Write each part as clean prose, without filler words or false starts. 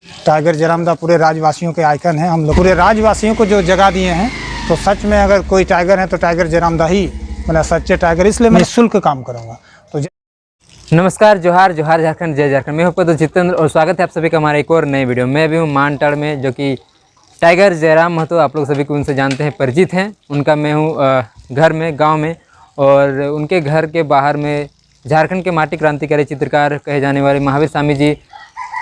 Tiger जयरामदा पूरे राज्यवासियों के आइकन हैं। हम लोग पूरे राज्यवासियों को जो जगह दिए हैं, तो सच में अगर कोई टाइगर है तो टाइगर जयरामदा ही मतलब सच्चे टाइगर, इसलिए मैं निःशुल्क काम करूँगा। तो नमस्कार, जोहार जोहार, झारखंड जय झारखंड। मैं हूं जितेंद्र और स्वागत है आप सभी का हमारे एक और नए वीडियो में। मैं भी हूं मानटाड़ में, जो कि टाइगर जयराम महतो, आप लोग सभी को उनसे जानते हैं, परिचित हैं। उनका मैं हूं घर में, गांव में, और उनके घर के बाहर में झारखंड के माटी क्रांतिकारी चित्रकार कहे जाने वाले महावीर स्वामी जी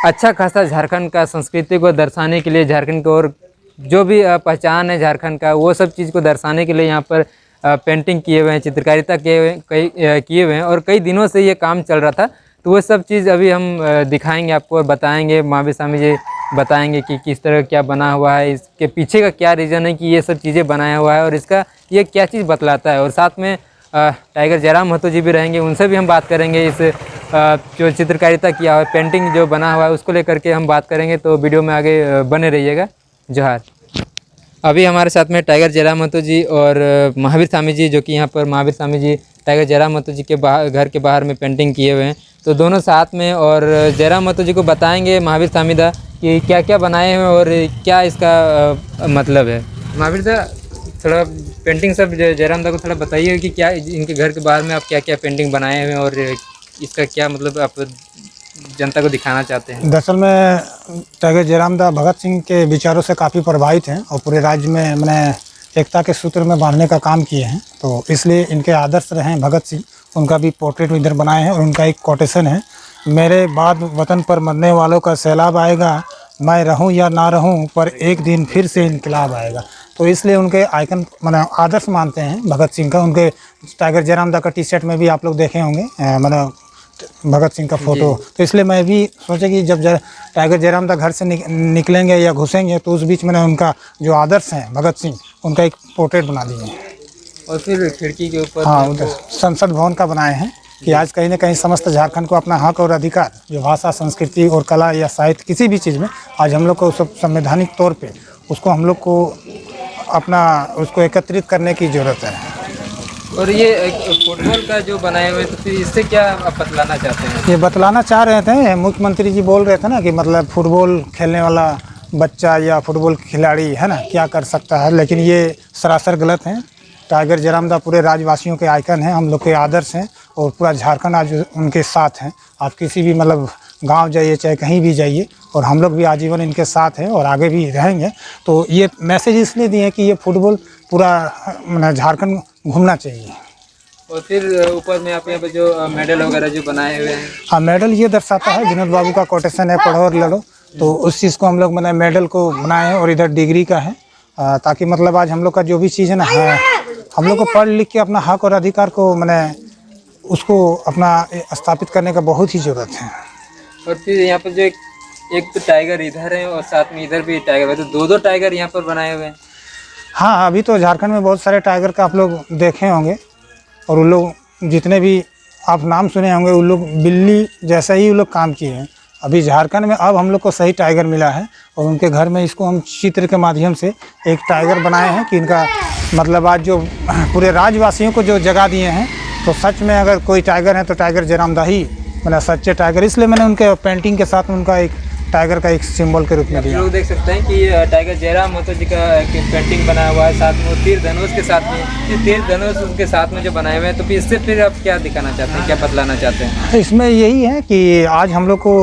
अच्छा खासा झारखंड का संस्कृति को दर्शाने के लिए, झारखंड को और जो भी पहचान है झारखंड का, वो सब चीज़ को दर्शाने के लिए यहाँ पर पेंटिंग किए हुए हैं, चित्रकारिता किए हुए हैं। और कई दिनों से ये काम चल रहा था, तो वो सब चीज़ अभी हम दिखाएंगे आपको और बताएंगे। महावीर स्वामी जी बताएंगे कि किस तरह क्या बना हुआ है, इसके पीछे का क्या रीज़न है कि ये सब चीज़ें बनाया हुआ है, और इसका ये क्या चीज़ बतलाता है। और साथ में टाइगर जयराम महतो जी भी रहेंगे, उनसे भी हम बात करेंगे। इस जो चित्रकारिता किया हुआ है, पेंटिंग जो बना हुआ है, उसको लेकर के हम बात करेंगे। तो वीडियो में आगे बने रहिएगा। जोहार। अभी हमारे साथ में टाइगर जयराम महतो जी और महावीर स्वामी जी, जो कि यहाँ पर महावीर स्वामी जी टाइगर जयराम महतो जी के घर के बाहर में पेंटिंग किए हुए हैं, तो दोनों साथ में। और जयराम महतो जी को बताएंगे महावीर स्वामी दा कि क्या क्या बनाए हैं और क्या इसका मतलब है। महावीर दा, थोड़ा पेंटिंग सब जयराम दा को थोड़ा बताइए कि क्या इनके घर के बाहर में आप क्या क्या पेंटिंग बनाए हुए हैं और इसका क्या मतलब आप जनता को दिखाना चाहते हैं। दरअसल में टाइगर जयरामदा भगत सिंह के विचारों से काफ़ी प्रभावित हैं और पूरे राज्य में मैंने एकता के सूत्र में बांधने का काम किए हैं, तो इसलिए इनके आदर्श रहे हैं भगत सिंह। उनका भी पोर्ट्रेट इधर बनाए हैं और उनका एक कोटेशन है, मेरे बाद वतन पर मरने वालों का सैलाब आएगा, मैं रहूं या ना रहूं पर एक दिन फिर से इनकलाब आएगा। तो इसलिए उनके आइकन मतलब आदर्श मानते हैं भगत सिंह का। उनके टाइगर जयरामदा का टी शर्ट में भी आप लोग देखे होंगे मतलब भगत सिंह का फोटो। तो इसलिए मैं भी सोचा कि जब टाइगर जयरामदा घर से निकलेंगे या घुसेंगे, तो उस बीच मैंने उनका जो आदर्श हैं भगत सिंह, उनका एक पोर्ट्रेट बना दिए हैं। और फिर खिड़की के ऊपर हाँ, उधर संसद भवन का बनाए हैं कि आज कहीं ना कहीं समस्त झारखंड को अपना हक और अधिकार, जो भाषा, संस्कृति और कला या साहित्य किसी भी चीज़ में, आज हम लोग को सब संवैधानिक तौर पे उसको हम लोग को अपना उसको एकत्रित करने की ज़रूरत है। और ये फुटबॉल का जो बनाए हुए, तो फिर इससे क्या आप बतलाना चाहते हैं। ये बतलाना चाह रहे थे, मुख्यमंत्री जी बोल रहे थे ना कि मतलब फुटबॉल खेलने वाला बच्चा या फुटबॉल खिलाड़ी है ना क्या कर सकता है, लेकिन ये सरासर गलत है। टाइगर जयरामदा पूरे राज्यवासियों के आइकन हैं, हम लोग के आदर्श हैं, और पूरा झारखंड आज उनके साथ हैं। आप किसी भी मतलब गांव जाइए, चाहे कहीं भी जाइए, और हम लोग भी आजीवन इनके साथ हैं और आगे भी रहेंगे। तो ये मैसेज इसलिए दिए कि ये फुटबॉल पूरा मतलब झारखंड घूमना चाहिए। और फिर ऊपर में आप यहाँ पे जो मेडल वगैरह जो बनाए हुए हैं, हाँ, मेडल ये दर्शाता है, विनोद बाबू का कोटेशन है, पढ़ो और लड़ो। तो उस चीज़ को हम लोग मतलब मेडल को बनाए हैं, और इधर डिग्री का है, ताकि मतलब आज हम लोग का जो भी चीज़ है ना, हम लोग को पढ़ लिख के अपना हक और अधिकार को मैंने उसको अपना स्थापित करने का बहुत ही ज़रूरत है। और फिर यहाँ पर जो एक तो टाइगर इधर है और साथ में इधर भी टाइगर है, तो दो टाइगर यहाँ पर बनाए हुए हैं। हाँ, अभी तो झारखंड में बहुत सारे टाइगर का आप लोग देखे होंगे, और उन लोग जितने भी आप नाम सुने होंगे, उन लोग बिल्ली जैसा ही उन लोग काम किए हैं। अभी झारखंड में अब हम लोग को सही टाइगर मिला है, और उनके घर में इसको हम चित्र के माध्यम से एक टाइगर बनाए हैं कि इनका मतलब आज जो पूरे राज्यवासियों को जो जगह दिए हैं, तो सच में अगर कोई टाइगर है तो टाइगर जयरामदा ही मतलब सच्चे टाइगर, इसलिए मैंने उनके पेंटिंग के साथ उनका एक टाइगर का एक सिंबल के रूप में दिया। लोग देख सकते हैं कि टाइगर जयराम महतो जी का पेंटिंग बना हुआ है, साथ में वो तीर धनुष के साथ में, ये तीर धनुष उनके साथ में जो बनाए हुए हैं। तो फिर इससे फिर आप क्या दिखाना चाहते हैं, क्या बतलाना चाहते हैं। इसमें यही है कि आज हम लोग को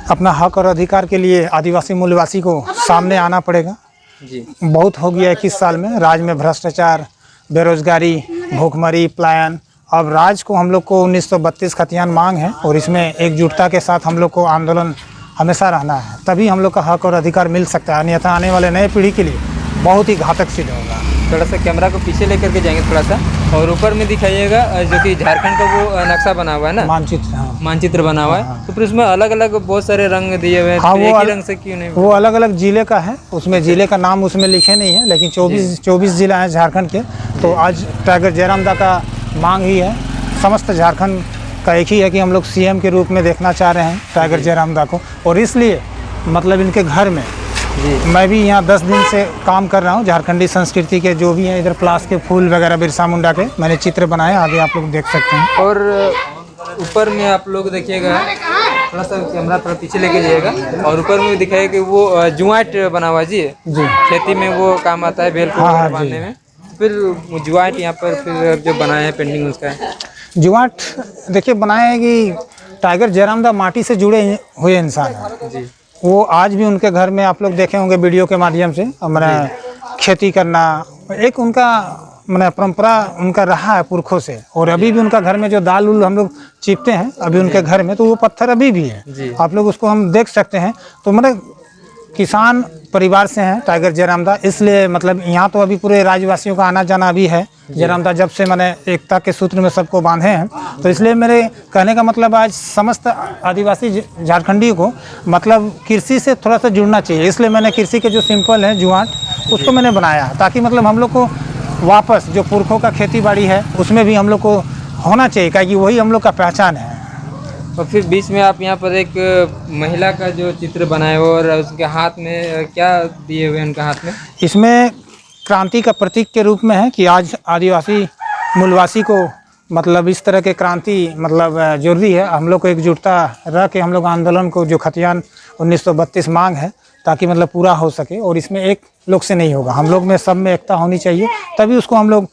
अपना हक और अधिकार के लिए आदिवासी मूलवासी को सामने आना पड़ेगा जी। बहुत हो गया 21 साल में राज्य में भ्रष्टाचार, बेरोजगारी, भूखमरी, पलायन। अब राज्य को हम लोग को 1932 खतियान मांग है, और इसमें एकजुटता के साथ हम लोग को आंदोलन हमेशा रहना है, तभी हम लोग का हक और अधिकार मिल सकता है। अन्यथा आने वाले नए पीढ़ी के लिए बहुत ही घातक सिद्ध होगा। थोड़ा सा कैमरा को पीछे लेकर के जाएंगे थोड़ा सा, और ऊपर में दिखाइएगा जो कि झारखंड का वो नक्शा बना हुआ है ना, मानचित्र। हाँ, मानचित्र बना हुआ है। तो फिर उसमें अलग अलग बहुत सारे रंग दिए हुए हैं। हाँ, एक ही रंग से क्यों नहीं? वो अलग अलग जिले का है, उसमें जिले का नाम उसमें लिखे नहीं है, लेकिन 24 जिला है झारखंड के। तो आज टाइगर जयरामदा का मांग ही है, समस्त झारखंड का एक ही है कि हम लोग सीएम के रूप में देखना चाह रहे हैं टाइगर जयरामदा को। और इसलिए मतलब इनके घर में मैं भी यहाँ 10 दिन से काम कर रहा हूँ। झारखंडी संस्कृति के जो भी हैं, इधर प्लास के फूल वगैरह, बिरसा मुंडा के मैंने चित्र बनाए, आगे आप लोग देख सकते हैं। और ऊपर में आप लोग देखिएगा थोड़ा सा कैमरा थोड़ा पीछे लेके जाइएगा। और ऊपर में दिखाया कि वो जुआट बना हुआ जी, खेती में वो काम आता है बेल को बांधने में। फिर जुआट यहाँ पर फिर जो बनाए हैं पेंटिंग उसका है। जुआट देखिए बनाए हैं कि टाइगर जयराम दा माटी से जुड़े हुए इंसान हैं जी। वो आज भी उनके घर में आप लोग देखे होंगे वीडियो के माध्यम से, मैंने खेती करना एक उनका मैंने परंपरा उनका रहा है पुरखों से। और अभी भी उनका घर में जो दाल उल हम लोग चीपते हैं अभी उनके घर में, तो वो पत्थर अभी भी है, आप लोग उसको हम देख सकते हैं। तो मतलब किसान परिवार से हैं टाइगर जयराम दा, इसलिए मतलब यहाँ तो अभी पूरे राज्यवासियों का आना जाना भी है। जयराम दा जब से मैंने एकता के सूत्र में सबको बांधे हैं, तो इसलिए मेरे कहने का मतलब आज समस्त आदिवासी झारखंडी को मतलब कृषि से थोड़ा सा जुड़ना चाहिए। इसलिए मैंने कृषि के जो सिंपल है जुआट उसको मैंने बनाया, ताकि मतलब हम लोग को वापस जो पुरखों का खेती बाड़ी है उसमें भी हम लोग को होना चाहिए, क्योंकि वही हम लोग का पहचान है। और फिर बीच में आप यहाँ पर एक महिला का जो चित्र बनाए हो और उसके हाथ में क्या दिए हुए हैं उनका हाथ में? इसमें क्रांति का प्रतीक के रूप में है कि आज आदिवासी मूलवासी को मतलब इस तरह के क्रांति मतलब जरूरी है। हम लोग को एकजुटता रह के हम लोग आंदोलन को जो खतियान 1932 मांग है ताकि मतलब पूरा हो सके, और इसमें एक लोग से नहीं होगा, हम लोग में सब में एकता होनी चाहिए, तभी उसको हम लोग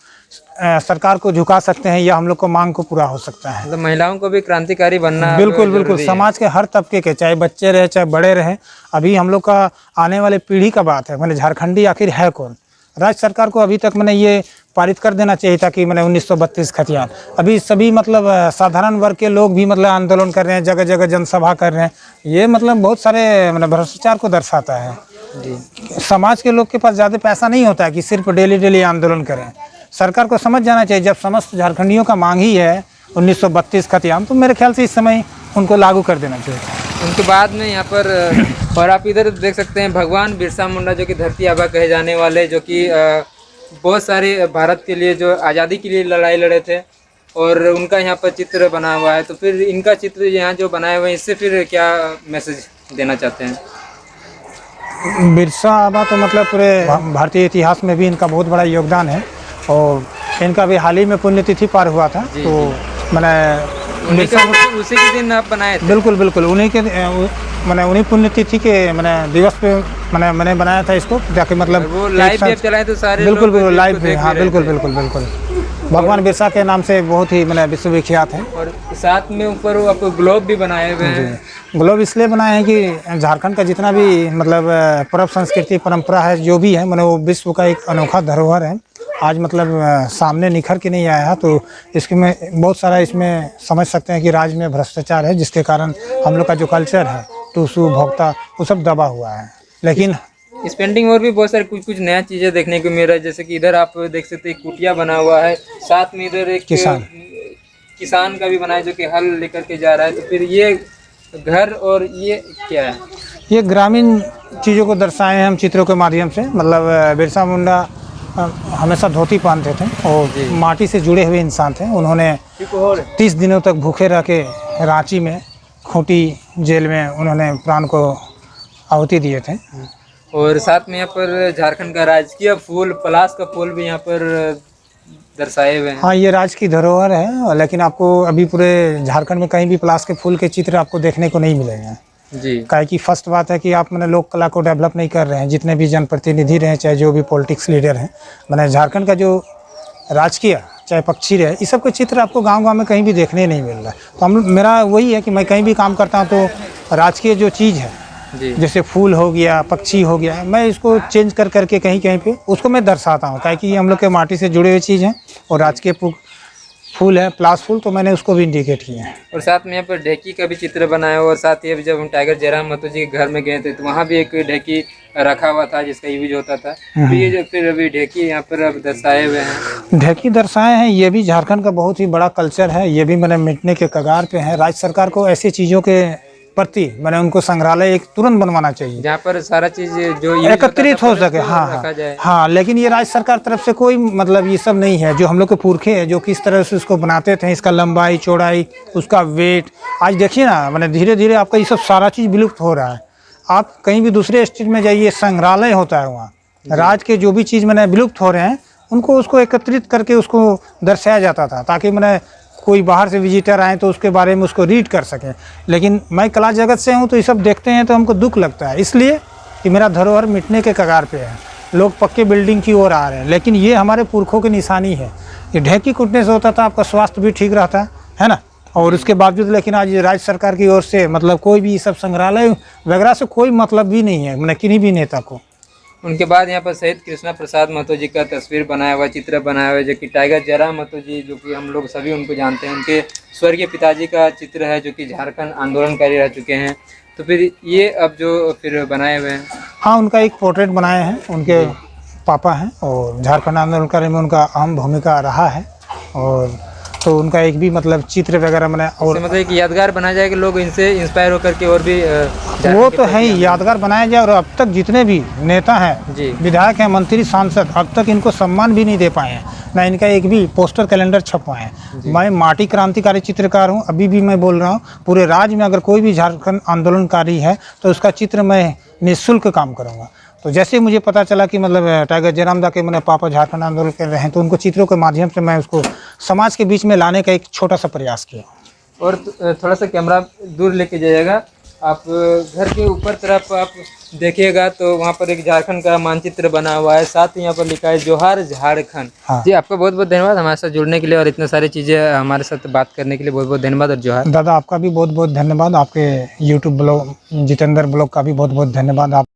सरकार को झुका सकते हैं या हम लोग को मांग को पूरा हो सकता है। मतलब महिलाओं को भी क्रांतिकारी बनना बिल्कुल बिल्कुल, समाज के हर तबके के, चाहे बच्चे रहे चाहे बड़े रहे, अभी हम लोग का आने वाले पीढ़ी का बात है। मैंने झारखंडी आखिर है कौन, राज्य सरकार को अभी तक मैंने ये पारित कर देना चाहिए था कि मैंने 1932 खतियान। अभी सभी मतलब साधारण वर्ग के लोग भी मतलब आंदोलन कर रहे हैं, जगह जगह जनसभा कर रहे हैं। ये मतलब बहुत सारे मतलब भ्रष्टाचार को दर्शाता है जी। समाज के लोग के पास ज़्यादा पैसा नहीं होता है कि सिर्फ डेली डेली आंदोलन करें। सरकार को समझ जाना चाहिए, जब समस्त झारखंडियों का मांग ही है 1932 खतियान, तो मेरे ख्याल से इस समय उनको लागू कर देना चाहिए। उनके बाद में यहाँ पर और आप इधर देख सकते हैं भगवान बिरसा मुंडा, जो कि धरती आबा कहे जाने वाले, जो कि बहुत सारे भारत के लिए जो आज़ादी के लिए लड़ाई लड़े थे, और उनका यहाँ पर चित्र बना हुआ है। तो फिर इनका चित्र यहाँ जो बनाए हुए हैं, इससे फिर क्या मैसेज देना चाहते हैं? बिरसा आबा तो मतलब पूरे भारतीय इतिहास में भी इनका बहुत बड़ा योगदान है, और इनका भी हाल ही में पुण्यतिथि पार हुआ था। तो मैंने उसी के दिन आप बनाए थे? बिल्कुल बिल्कुल, उन्हीं के मैंने उन्हीं पुण्यतिथि के मैंने दिवस पे मैंने बनाया था इसको, जाके मतलब वो लाइव चलाए तो सारे बिल्कुल बिल्कुल लाइव भी, हाँ बिल्कुल बिल्कुल बिल्कुल। भगवान बिरसा के नाम से बहुत ही मैंने विश्वविख्यात है। और साथ में ऊपर वो आपको ग्लोब भी बनाए हुए हैं। ग्लोब इसलिए बनाए हैं कि झारखंड का जितना भी मतलब पर्व संस्कृति परंपरा है जो भी है, मैंने वो विश्व का एक अनोखा धरोहर है। आज मतलब सामने निखर के नहीं आया है, तो इसके में बहुत सारा इसमें समझ सकते हैं कि राज्य में भ्रष्टाचार है, जिसके कारण हम लोग का जो कल्चर है टूसू भोक्ता वो सब दबा हुआ है। लेकिन इस पेंटिंग और भी बहुत सारी कुछ नया चीज़ें देखने को मिल रहा है, जैसे कि इधर आप देख सकते हैं कुटिया बना हुआ है, साथ में इधर एक किसान का भी बना है जो कि हल लेकर के जा रहा है। तो फिर ये घर और ये क्या है? ये ग्रामीण चीज़ों को दर्शाए हैं हम चित्रों के माध्यम से। मतलब बिरसा मुंडा हमेशा धोती पहनते थे और माटी से जुड़े हुए इंसान थे। उन्होंने 30 दिनों तक भूखे रह के रांची में खूंटी जेल में उन्होंने प्राण को आहुति दिए थे। और साथ में यहाँ पर झारखंड का राजकीय फूल पलाश का फूल भी यहाँ पर दर्शाए हुए हैं। हाँ, ये राज्य की धरोहर है, लेकिन आपको अभी पूरे झारखंड में कहीं भी पलाश के फूल के चित्र आपको देखने को नहीं मिलेंगे जी। काहे की फर्स्ट बात है कि आप मैंने लोक कला को डेवलप नहीं कर रहे हैं। जितने भी जनप्रतिनिधि रहे, चाहे जो भी पॉलिटिक्स लीडर हैं, मैंने झारखंड का जो राजकीय चाहे पक्षी रहे, इस सब के चित्र आपको गांव-गांव में कहीं भी देखने नहीं मिल रहा है। तो मेरा वही है कि मैं कहीं भी काम करता हूं तो राजकीय जो चीज़ है जैसे फूल हो गया, पक्षी हो गया, मैं इसको चेंज कर करके कहीं कहीं पे उसको मैं दर्शाता हूँ, ताकि ये हम लोग के माटी से जुड़े हुए चीज़ हैं। और राजकीय फूल है प्लास फूल, तो मैंने उसको भी इंडिकेट किया है। और साथ में यहाँ पर ढेकी का भी चित्र बनाया हुआ। और साथ ही अभी जब हम टाइगर जयराम महतो जी के घर में गए थे तो वहाँ भी एक ढेकी रखा हुआ था जिसका यूज होता था। तो ये जो फिर अभी ढेकी यहाँ पर अब दर्शाए हुए हैं, ढेकी दर्शाए हैं, ये भी झारखंड का बहुत ही बड़ा कल्चर है। ये भी मैंने मिटने के कगार पे है। राज्य सरकार को ऐसी चीज़ों के प्रति मैंने उनको संग्रहालय एक तुरंत बनवाना चाहिए जहाँ पर सारा चीज जो एकत्रित हो सके। हाँ, लेकिन ये राज्य सरकार तरफ से कोई मतलब ये सब नहीं है। जो हम लोग के पुरखे हैं जो किस तरह से उसको बनाते थे, इसका लंबाई चौड़ाई, उसका वेट, आज देखिए ना, मैंने धीरे धीरे आपका ये सब सारा चीज़ विलुप्त हो रहा है। आप कहीं भी दूसरे स्टेट में जाइए, संग्रहालय होता है वहाँ, राज्य के जो भी चीज़ मैंने विलुप्त हो रहे हैं उनको उसको एकत्रित करके उसको दर्शाया जाता था, ताकि मैंने कोई बाहर से विजिटर आए तो उसके बारे में उसको रीड कर सकें। लेकिन मैं कला जगत से हूँ तो ये सब देखते हैं तो हमको दुख लगता है, इसलिए कि मेरा धरोहर मिटने के कगार पे है। लोग पक्के बिल्डिंग की ओर आ रहे हैं, लेकिन ये हमारे पुरखों की निशानी है। ये ढेकी कूटने से होता था, आपका स्वास्थ्य भी ठीक रहता है ना। और उसके बावजूद लेकिन आज राज्य सरकार की ओर से मतलब कोई भी सब संग्रहालय वगैरह से कोई मतलब भी नहीं है, मैंने किन्हीं भी नेता को। उनके बाद यहाँ पर शहीद कृष्णा प्रसाद महतो जी का तस्वीर बनाया हुआ, चित्र बनाया हुआ है, जो कि टाइगर जयराम महतो जी, जो कि हम लोग सभी उनको जानते हैं। उनके स्वर्गीय पिताजी का चित्र है, जो कि झारखंड आंदोलनकारी रह चुके हैं। तो फिर ये अब जो फिर बनाए हुए हैं, हाँ, उनका एक पोर्ट्रेट बनाए हैं, उनके पापा हैं और झारखंड आंदोलनकारी में उनका अहम भूमिका रहा है। और तो उनका एक भी मतलब चित्र वगैरह मैंने और मतलब एक यादगार बनाया जाए कि लोग इनसे इंस्पायर होकर के और भी वो तो है ही, यादगार बनाया जाए। और अब तक जितने भी नेता हैं, जी, विधायक हैं, मंत्री, सांसद, अब तक इनको सम्मान भी नहीं दे पाए हैं, ना इनका एक भी पोस्टर कैलेंडर छपवाए हैं। मैं माटी क्रांतिकारी चित्रकार हूँ, अभी भी मैं बोल रहा हूँ, पूरे राज्य में अगर कोई भी झारखंड आंदोलनकारी है तो उसका चित्र मैं निःशुल्क काम करूँगा। तो जैसे मुझे पता चला कि मतलब टाइगर जयराम दा के मेरे पापा झारखंड आंदोलन कर रहे हैं, तो उनको चित्रों के माध्यम से मैं उसको समाज के बीच में लाने का एक छोटा सा प्रयास किया। और थोड़ा सा कैमरा दूर लेके जाइएगा आप, घर के ऊपर तरफ आप देखिएगा तो वहाँ पर एक झारखंड का मानचित्र बना हुआ है, साथ ही यहाँ पर लिखा है जोहार झारखंड। हाँ। जी, आपका बहुत बहुत धन्यवाद हमारे साथ जुड़ने के लिए और इतने सारी चीज़ें हमारे साथ बात करने के लिए बहुत बहुत धन्यवाद। और जोहार दादा, आपका भी बहुत बहुत धन्यवाद। आपके यूट्यूब ब्लॉग जितेंद्र ब्लॉग का भी बहुत बहुत धन्यवाद। आप